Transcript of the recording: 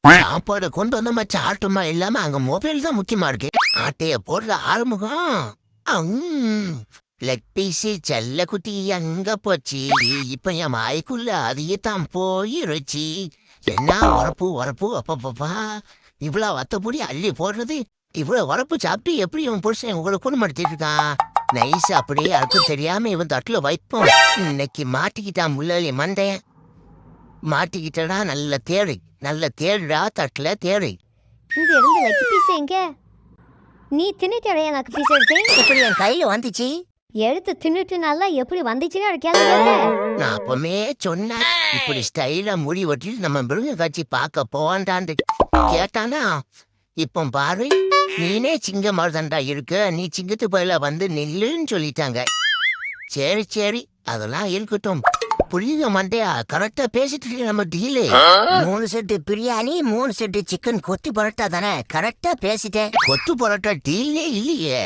சாப்பாடு கொண்டு வந்த மாதிரி ஆட்டமா இல்லாம அங்க மொபைல் தான் முக்கியமா இருக்கு. ஆட்டைய போடுற ஆறுமுகம். லெக் பீஸு செல்ல குட்டி அங்க போச்சு. இப்ப என் வாய்க்குள்ள அதையே தான் போயிருச்சு. என்ன உரப்பு உரப்பு அப்பப்பா, இவ்வளவு வத்தப்பொடி அள்ளி போடுறது. இவ்வளவு உரப்பு சாப்பிட்டு எப்படி இவன் புருஷன் உங்களுக்கு குணப்படுத்திட்டு இருக்கான்? நைஸ் அப்படியே யாருக்கும் தெரியாம இவன் தட்டுல வைப்போம். இன்னைக்கு மாட்டிக்கிட்டான் முள்ளலி மண்டைய. மாட்டிக்கிட்டடா, நல்ல தேடுடா, தட்டுல தேடு. இங்க இருந்து லெக் பீஸ் எங்க? நீ தின்னுட்டே லெக் பீஸ் எடுத்து இப்படி என் கையில வந்துச்சு. எடுத்து தின்னுட்டு நல்லா எப்படி வந்துச்சுன்னு ஒரு கேள்வி கேட்டேன். நான் அப்பமே சொன்னேன், இப்படி ஸ்டைலா முடி வெட்டிட்டு நம்ம மிருக காட்சி பார்க்க போவான்டான்னு கேட்டானா. இப்போ பாரு, நீனே சிங்க மாதிரிதான்டா இருக்க, நீ சிங்கத்து பயில வந்து நில்லுன்னு சொல்லிட்டாங்க. சரி அதெல்லாம் இருக்கட்டும். புரியுங்க மண்டையா, கரெக்டா பேசிட்டு இருக்க நம்ம deal. 3 set biryani, 3 set chicken கொத்து பரோட்டா தானே? கரெக்டா பேசிட்டேன். கொத்து பரோட்டா டீலே இல்லையே.